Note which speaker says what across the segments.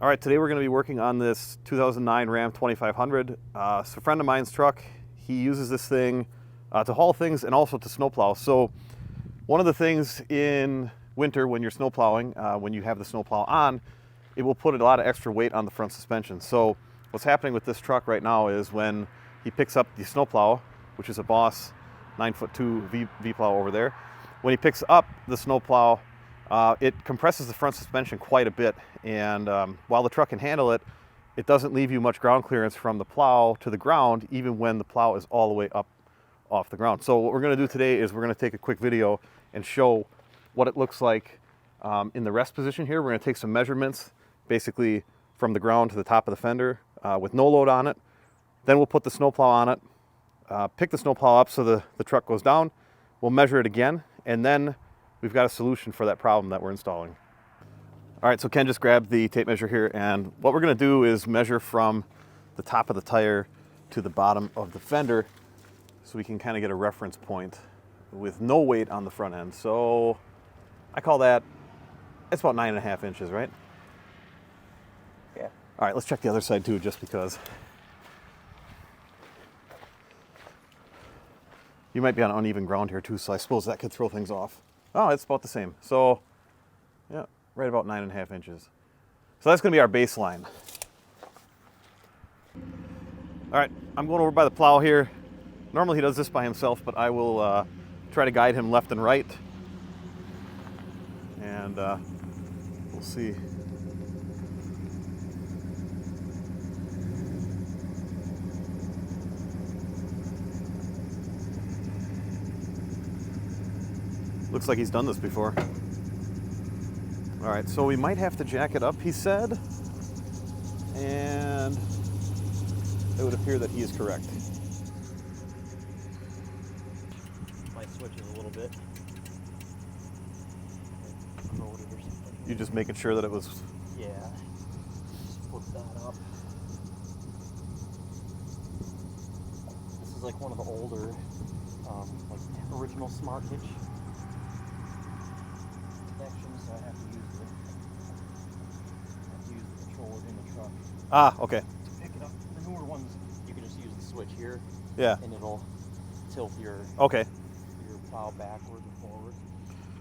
Speaker 1: All right, today we're going to be working on this 2009 Ram 2500. It's a friend of mine's truck. He uses this thing to haul things and also to snowplow. So one of the things in winter when you're snowplowing, when you have the snowplow on, it will put a lot of extra weight on the front suspension. So what's happening with this truck right now is when he picks up the snowplow, which is a Boss 9'2" V-plow over there, when he picks up the snowplow, it compresses the front suspension quite a bit, and while the truck can handle it, it doesn't leave you much ground clearance from the plow to the ground, even when the plow is all the way up off the ground. So what we're going to do today is we're going to take a quick video and show what it looks like in the rest position here. We're going to take some measurements, basically from the ground to the top of the fender with no load on it. Then we'll put the snowplow on it, pick the snowplow up so the truck goes down. We'll measure it again, and then we've got a solution for that problem that we're installing. All right, so Ken just grabbed the tape measure here, and what we're gonna do is measure from the top of the tire to the bottom of the fender so we can kind of get a reference point with no weight on the front end. So I call that, it's about 9.5 inches, right?
Speaker 2: Yeah.
Speaker 1: All right, let's check the other side too, just because. You might be on uneven ground here too, so I suppose that could throw things off. Oh, it's about the same. So, yeah, right about 9.5 inches. So that's gonna be our baseline. All right, I'm going over by the plow here. Normally he does this by himself, but I will try to guide him left and right. And we'll see. Looks like he's done this before. All right, so we might have to jack it up, he said. And it would appear that he is correct.
Speaker 2: Might switch it a little bit. Corroded or something.
Speaker 1: You just making sure that it was...
Speaker 2: Yeah. Flip that up. This is like one of the older, like original smart hitch. So I have to use the controller in the truck.
Speaker 1: Ah, okay.
Speaker 2: To pick it up. The newer ones, you can just use the switch here.
Speaker 1: Yeah.
Speaker 2: And it'll tilt your plow backward and forward.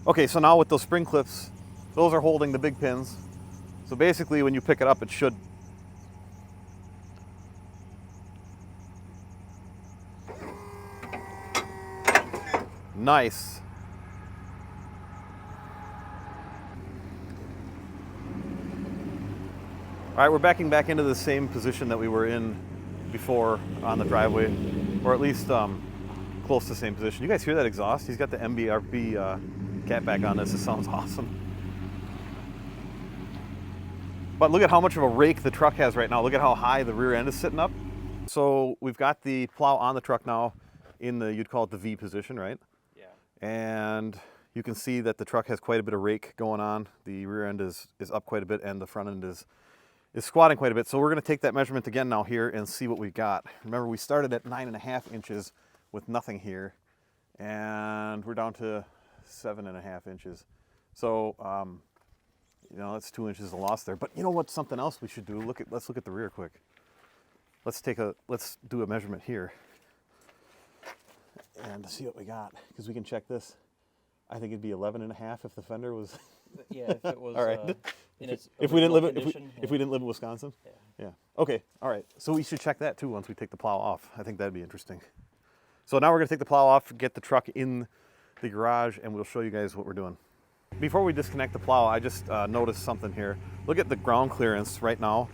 Speaker 1: Okay, so now with those spring clips, those are holding the big pins. So basically when you pick it up, it should... Nice. All right, we're backing back into the same position that we were in before on the driveway, or at least close to the same position. You guys hear that exhaust? He's got the MBRP cat back on this. It sounds awesome. But look at how much of a rake the truck has right now. Look at how high the rear end is sitting up. So we've got the plow on the truck now in the, you'd call it the V position, right?
Speaker 2: Yeah.
Speaker 1: And you can see that the truck has quite a bit of rake going on. The rear end is up quite a bit, and the front end is squatting quite a bit. So we're gonna take that measurement again now here and see what we've got. Remember, we started at 9.5 inches with nothing here, and we're down to 7.5 inches. So, you know, that's 2 inches of loss there. But you know what, something else we should do? Let's look at the rear quick. Let's do a measurement here and see what we got, because we can check this. I think it'd be 11.5 if the fender was...
Speaker 2: Yeah, if it was.
Speaker 1: All right. If we didn't live in Wisconsin.
Speaker 2: Yeah.
Speaker 1: Yeah. Okay. All right. So we should check that too once we take the plow off. I think that'd be interesting. So now we're gonna take the plow off, get the truck in the garage, and we'll show you guys what we're doing. Before we disconnect the plow, I just noticed something here. Look at the ground clearance right now.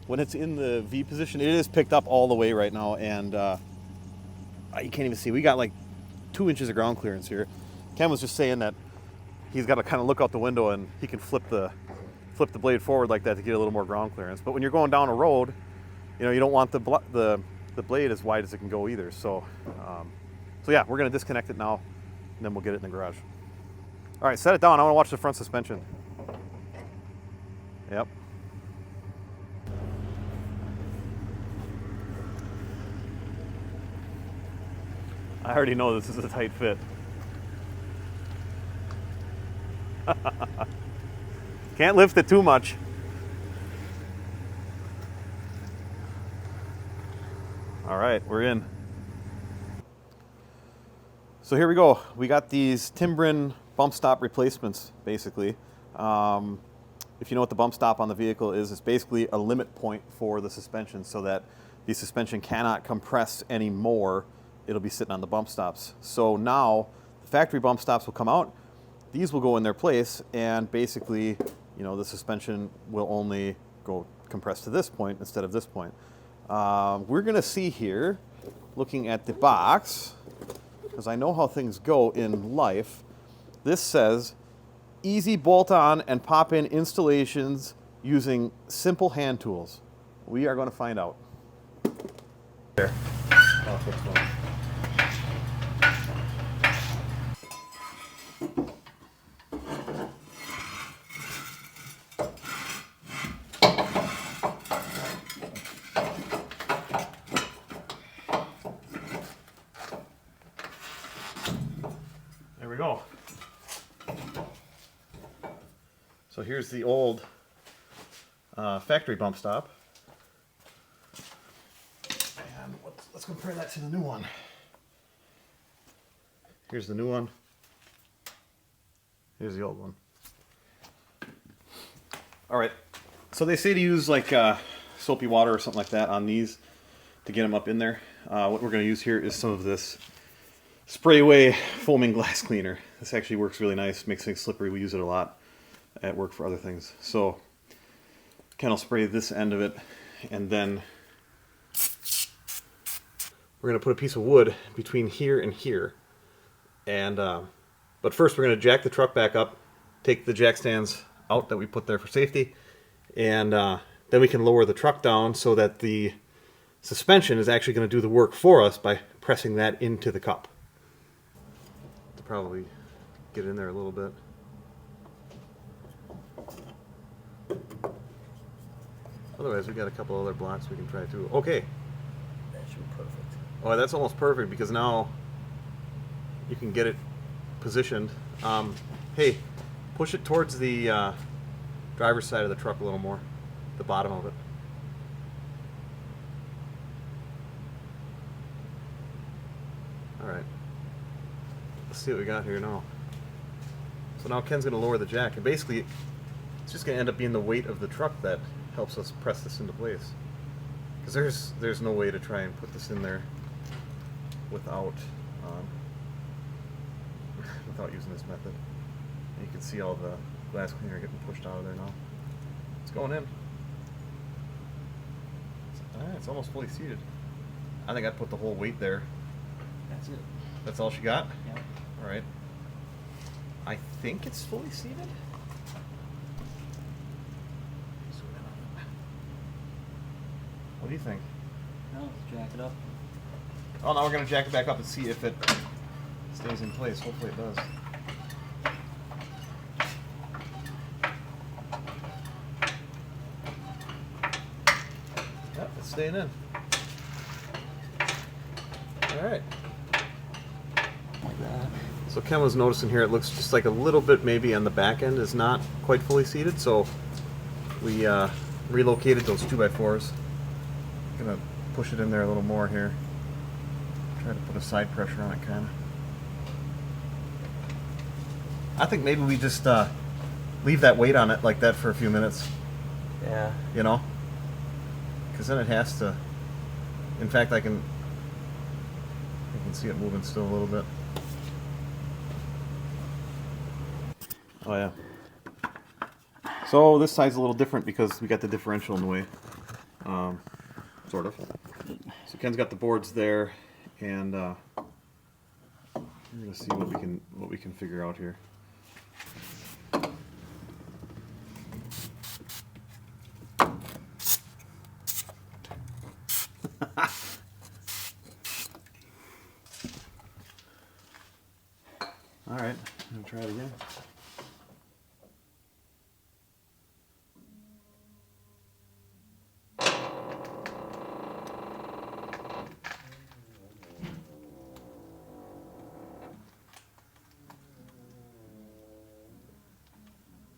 Speaker 1: When it's in the V position, it is picked up all the way right now, and you can't even see. We got like 2 inches of ground clearance here. Ken was just saying that he's got to kind of look out the window and he can flip the blade forward like that to get a little more ground clearance. But when you're going down a road, you know, you don't want the blade as wide as it can go either. So, so yeah, we're going to disconnect it now, and then we'll get it in the garage. All right, set it down. I want to watch the front suspension. Yep. I already know this is a tight fit. Can't lift it too much. All right, we're in. So here we go. We got these Timbren bump stop replacements, basically. If you know what the bump stop on the vehicle is, it's basically a limit point for the suspension so that the suspension cannot compress anymore. It'll be sitting on the bump stops. So now the factory bump stops will come out. These will go in their place, and basically, you know, the suspension will only go compress to this point instead of this point. We're going to see here, looking at the box, because I know how things go in life. This says, easy bolt-on and pop-in installations using simple hand tools. We are going to find out. There. Oh, that's fine. There we go. So here's the old factory bump stop. And let's compare that to the new one. Here's the new one. Here's the old one. All right. So they say to use like soapy water or something like that on these to get them up in there. What we're going to use here is some of this spray away foaming glass cleaner. This actually works really nice, makes things slippery. We use it a lot at work for other things. So Ken will spray this end of it, and then we're going to put a piece of wood between here and here. And but first we're going to jack the truck back up, take the jack stands out that we put there for safety, and then we can lower the truck down so that the suspension is actually going to do the work for us by pressing that into the cup. To probably get in there a little bit. Otherwise, we got a couple other blocks we can try too. Okay.
Speaker 2: That should be perfect.
Speaker 1: Oh, that's almost perfect because now you can get it positioned. Hey, push it towards the driver's side of the truck a little more, the bottom of it. All right. Let's see what we got here now. So now Ken's going to lower the jack, and basically it's just going to end up being the weight of the truck that helps us press this into place. Because there's no way to try and put this in there without without using this method. And you can see all the glass cleaner getting pushed out of there now. It's going in. It's almost fully seated. I think I'd put the whole weight there.
Speaker 2: That's it.
Speaker 1: That's all she got?
Speaker 2: Yep.
Speaker 1: All right. I think it's fully seated. What do you think?
Speaker 2: Now let's jack it up.
Speaker 1: Oh, now we're going to jack it back up and see if it stays in place. Hopefully it does. Yep, it's staying in. All right.
Speaker 2: Like that.
Speaker 1: So Ken was noticing here, it looks just like a little bit maybe on the back end is not quite fully seated, so we relocated those 2x4s. Gonna push it in there a little more here. Try to put a side pressure on it, kind of. I think maybe we just leave that weight on it like that for a few minutes.
Speaker 2: Yeah.
Speaker 1: You know, because then it has to. In fact, I can see it moving still a little bit. Oh yeah. So this side's a little different because we got the differential in the way, sort of. So Ken's got the boards there, and we're gonna see what we can figure out here. All right, I'm gonna try it again.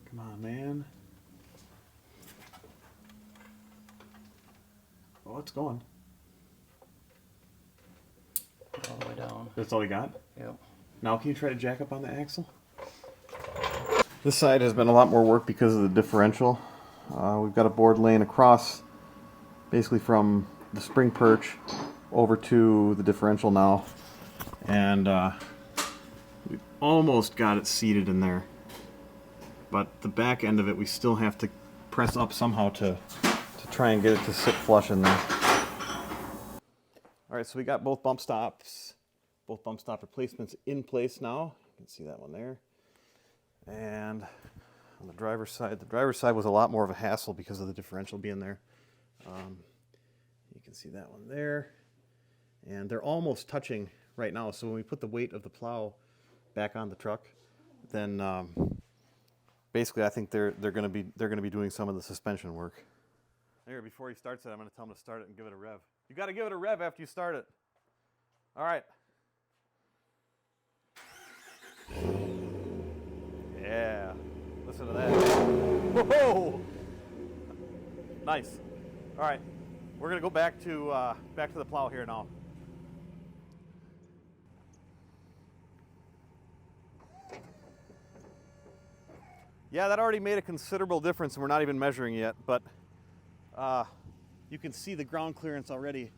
Speaker 1: Come on, man. Oh, it's going. That's all we got?
Speaker 2: Yep.
Speaker 1: Now can you try to jack up on the axle? This side has been a lot more work because of the differential. We've got a board laying across, basically from the spring perch over to the differential now. And we've almost got it seated in there. But the back end of it, we still have to press up somehow to try and get it to sit flush in there. All right, so we got both bump stop replacements in place now. You can see that one there. And on the driver's side was a lot more of a hassle because of the differential being there. You can see that one there. And they're almost touching right now. So when we put the weight of the plow back on the truck, then basically I think they're going to be doing some of the suspension work. Here, before he starts it, I'm going to tell him to start it and give it a rev. You got to give it a rev after you start it. All right. Yeah. Listen to that. Whoa! Nice. All right. We're going to go back to the plow here now. Yeah, that already made a considerable difference, and we're not even measuring yet, but you can see the ground clearance already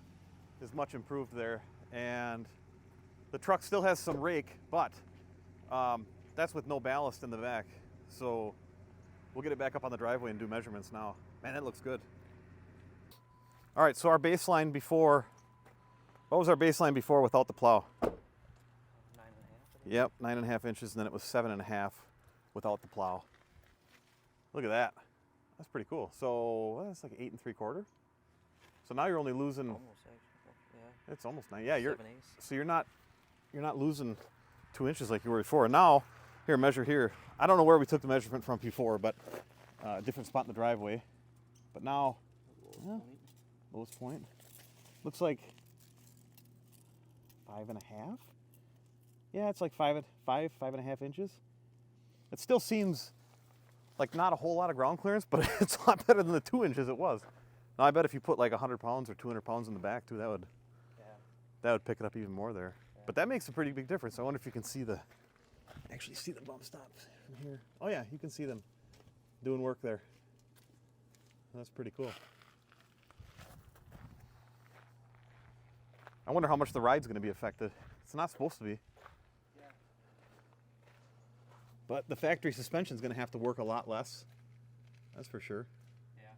Speaker 1: is much improved there, and the truck still has some rake, but that's with no ballast in the back, so we'll get it back up on the driveway and do measurements now. Man, that looks good. All right, so our baseline before, what was our baseline before without the plow?
Speaker 2: 9.5.
Speaker 1: Yep, 9.5 inches, and then it was 7.5 without the plow. Look at that. That's pretty cool. So that's like 8 3/4. So now you're only losing.
Speaker 2: Almost, actually. Yeah.
Speaker 1: It's almost 9. Yeah, you're.
Speaker 2: 7/8.
Speaker 1: So you're not losing 2 inches like you were before. Now, here, measure here. I don't know where we took the measurement from before, but different spot in the driveway. But now, lowest point. Looks like 5.5. Yeah, it's like 5.5 inches. It still seems like not a whole lot of ground clearance, but it's a lot better than the 2 inches it was. Now I bet if you put like 100 pounds or 200 pounds in the back too, that would pick it up even more there. Yeah. But that makes a pretty big difference. I wonder if you can actually see the bump stops from here. Oh yeah, you can see them doing work there. That's pretty cool. I wonder how much the ride's going to be affected. It's not supposed to be. But the factory suspension is going to have to work a lot less. That's for sure.
Speaker 2: Yeah.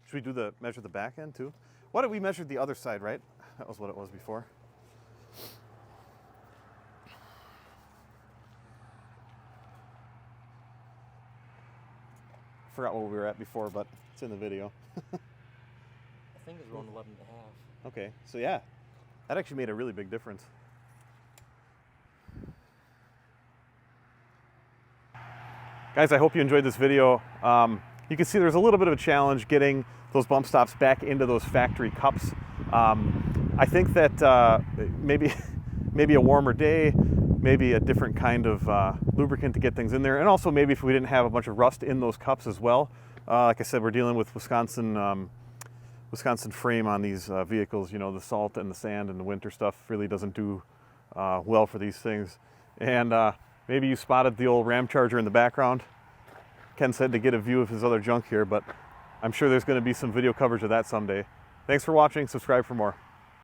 Speaker 1: Should we measure the back end too? What did we measure the other side, right? That was what it was before. Forgot what we were at before, but it's in the video.
Speaker 2: I think it's around 11.5.
Speaker 1: Okay, so yeah, that actually made a really big difference. Guys, I hope you enjoyed this video. You can see there's a little bit of a challenge getting those bump stops back into those factory cups. I think that maybe a warmer day, maybe a different kind of lubricant to get things in there, and also maybe if we didn't have a bunch of rust in those cups as well. Like I said, we're dealing with Wisconsin frame on these vehicles. You know, the salt and the sand and the winter stuff really doesn't do well for these things. And maybe you spotted the old Ram Charger in the background. Ken said to get a view of his other junk here, but I'm sure there's going to be some video coverage of that someday. Thanks for watching. Subscribe for more.